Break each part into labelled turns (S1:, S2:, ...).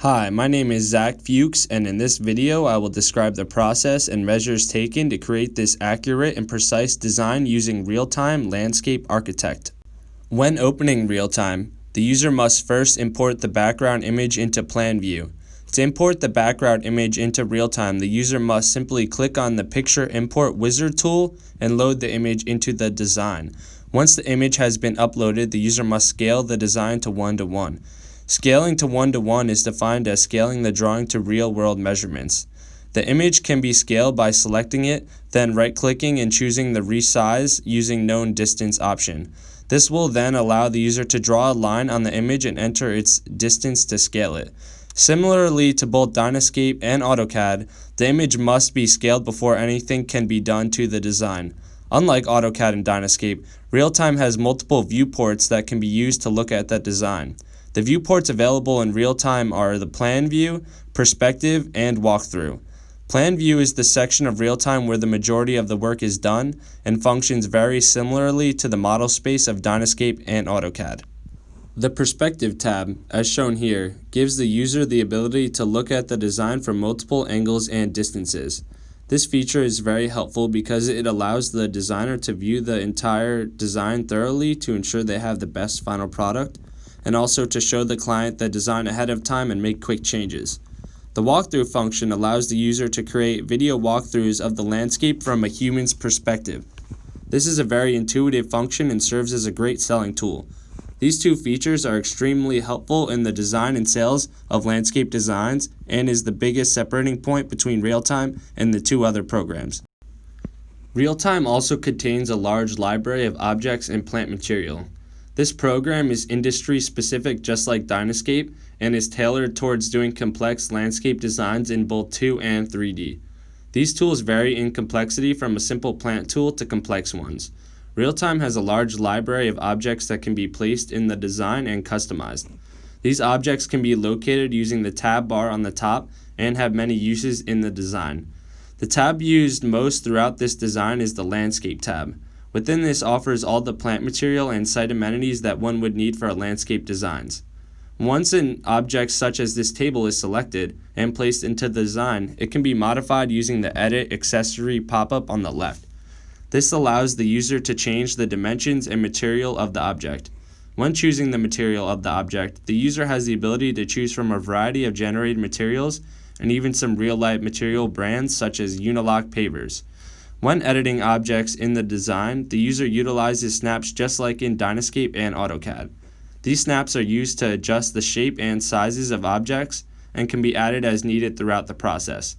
S1: Hi, my name is Zach Fuchs, and in this video I will describe the process and measures taken to create this accurate and precise design using Realtime Landscape Architect. When opening Realtime, the user must first import the background image into Plan View. To import the background image into Realtime, the user must simply click on the Picture Import Wizard tool and load the image into the design. Once the image has been uploaded, the user must scale the design to 1:1. Scaling to 1:1 is defined as scaling the drawing to real-world measurements. The image can be scaled by selecting it, then right-clicking and choosing the Resize using Known Distance option. This will then allow the user to draw a line on the image and enter its distance to scale it. Similarly to both Dynascape and AutoCAD, the image must be scaled before anything can be done to the design. Unlike AutoCAD and Dynascape, Realtime has multiple viewports that can be used to look at that design. The viewports available in Realtime are the Plan View, Perspective, and Walkthrough. Plan View is the section of Realtime where the majority of the work is done and functions very similarly to the model space of Dynascape and AutoCAD. The Perspective tab, as shown here, gives the user the ability to look at the design from multiple angles and distances. This feature is very helpful because it allows the designer to view the entire design thoroughly to ensure they have the best final product, and also to show the client the design ahead of time and make quick changes. The walkthrough function allows the user to create video walkthroughs of the landscape from a human's perspective. This is a very intuitive function and serves as a great selling tool. These two features are extremely helpful in the design and sales of landscape designs and is the biggest separating point between Realtime and the two other programs. Realtime also contains a large library of objects and plant material. This program is industry-specific just like Dynascape and is tailored towards doing complex landscape designs in both 2 and 3D. These tools vary in complexity from a simple plant tool to complex ones. Realtime has a large library of objects that can be placed in the design and customized. These objects can be located using the tab bar on the top and have many uses in the design. The tab used most throughout this design is the Landscape tab. Within this offers all the plant material and site amenities that one would need for landscape designs. Once an object such as this table is selected and placed into the design, it can be modified using the Edit Accessory pop-up on the left. This allows the user to change the dimensions and material of the object. When choosing the material of the object, the user has the ability to choose from a variety of generated materials and even some real-life material brands such as Unilock pavers. When editing objects in the design, the user utilizes snaps just like in Dynascape and AutoCAD. These snaps are used to adjust the shape and sizes of objects and can be added as needed throughout the process.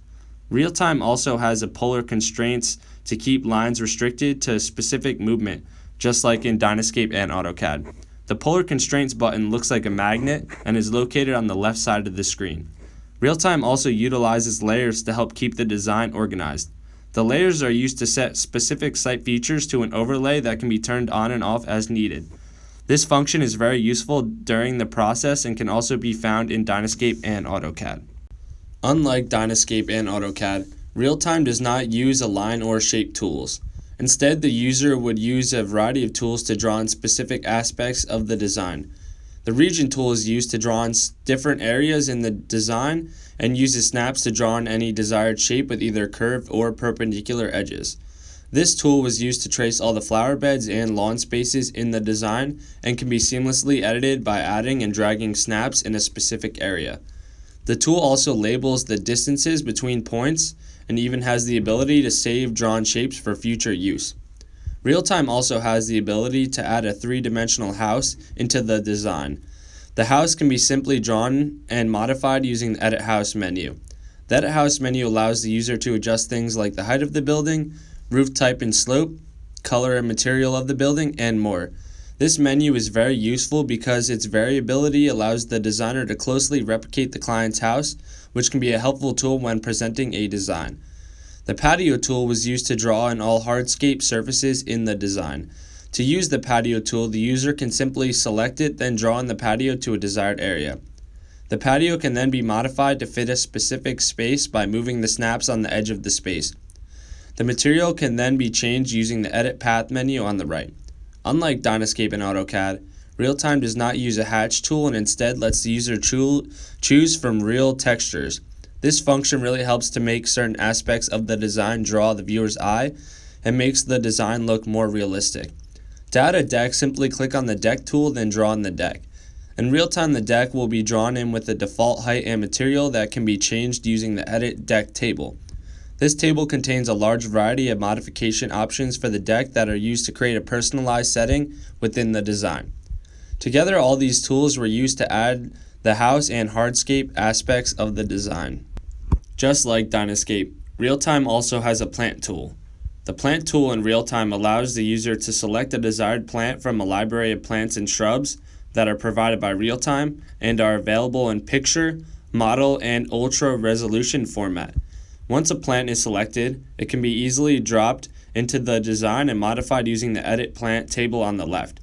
S1: Realtime also has a polar constraints to keep lines restricted to specific movement, just like in Dynascape and AutoCAD. The polar constraints button looks like a magnet and is located on the left side of the screen. Realtime also utilizes layers to help keep the design organized. The layers are used to set specific site features to an overlay that can be turned on and off as needed. This function is very useful during the process and can also be found in Dynascape and AutoCAD. Unlike Dynascape and AutoCAD, Realtime does not use align or shape tools. Instead, the user would use a variety of tools to draw in specific aspects of the design. The region tool is used to draw in different areas in the design and uses snaps to draw in any desired shape with either curved or perpendicular edges. This tool was used to trace all the flower beds and lawn spaces in the design and can be seamlessly edited by adding and dragging snaps in a specific area. The tool also labels the distances between points and even has the ability to save drawn shapes for future use. Realtime also has the ability to add a 3-dimensional house into the design. The house can be simply drawn and modified using the Edit House menu. The Edit House menu allows the user to adjust things like the height of the building, roof type and slope, color and material of the building, and more. This menu is very useful because its variability allows the designer to closely replicate the client's house, which can be a helpful tool when presenting a design. The patio tool was used to draw in all hardscape surfaces in the design. To use the patio tool, the user can simply select it, then draw in the patio to a desired area. The patio can then be modified to fit a specific space by moving the snaps on the edge of the space. The material can then be changed using the Edit Path menu on the right. Unlike Dynascape and AutoCAD, Realtime does not use a hatch tool and instead lets the user choose from real textures. This function really helps to make certain aspects of the design draw the viewer's eye and makes the design look more realistic. To add a deck, simply click on the deck tool, then draw in the deck. In Realtime, the deck will be drawn in with the default height and material that can be changed using the Edit Deck table. This table contains a large variety of modification options for the deck that are used to create a personalized setting within the design. Together, all these tools were used to add the house and hardscape aspects of the design. Just like Dynascape, Realtime also has a plant tool. The plant tool in Realtime allows the user to select a desired plant from a library of plants and shrubs that are provided by Realtime and are available in picture, model, and ultra resolution format. Once a plant is selected, it can be easily dropped into the design and modified using the Edit Plant table on the left.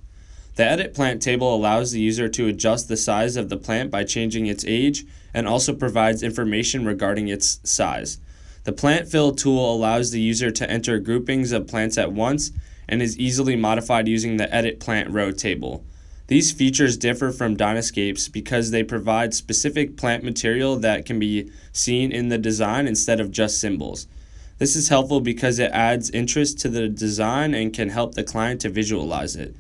S1: The Edit Plant table allows the user to adjust the size of the plant by changing its age and also provides information regarding its size. The Plant Fill tool allows the user to enter groupings of plants at once and is easily modified using the Edit Plant row table. These features differ from Dynascape's because they provide specific plant material that can be seen in the design instead of just symbols. This is helpful because it adds interest to the design and can help the client to visualize it.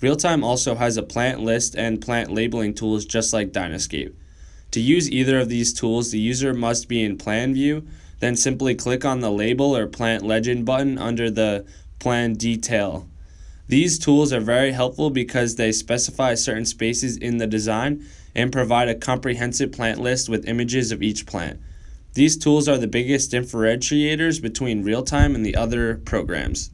S1: Realtime also has a plant list and plant labeling tools just like Dynascape. To use either of these tools, the user must be in Plan View, then simply click on the Label or Plant Legend button under the Plan Detail. These tools are very helpful because they specify certain spaces in the design and provide a comprehensive plant list with images of each plant. These tools are the biggest differentiators between Realtime and the other programs.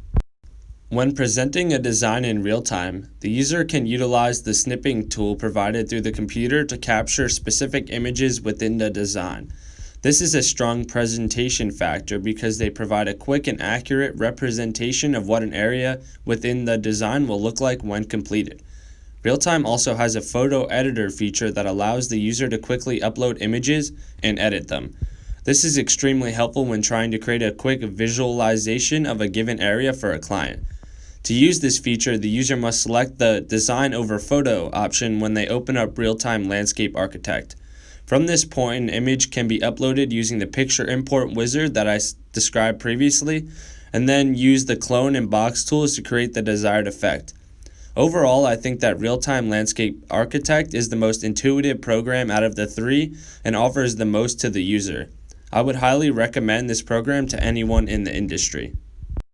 S1: When presenting a design in Realtime, the user can utilize the snipping tool provided through the computer to capture specific images within the design. This is a strong presentation factor because they provide a quick and accurate representation of what an area within the design will look like when completed. Realtime also has a photo editor feature that allows the user to quickly upload images and edit them. This is extremely helpful when trying to create a quick visualization of a given area for a client. To use this feature, the user must select the Design over Photo option when they open up Realtime Landscape Architect. From this point, an image can be uploaded using the picture import wizard that I described previously, and then use the clone and box tools to create the desired effect. Overall, I think that Realtime Landscape Architect is the most intuitive program out of the three and offers the most to the user. I would highly recommend this program to anyone in the industry.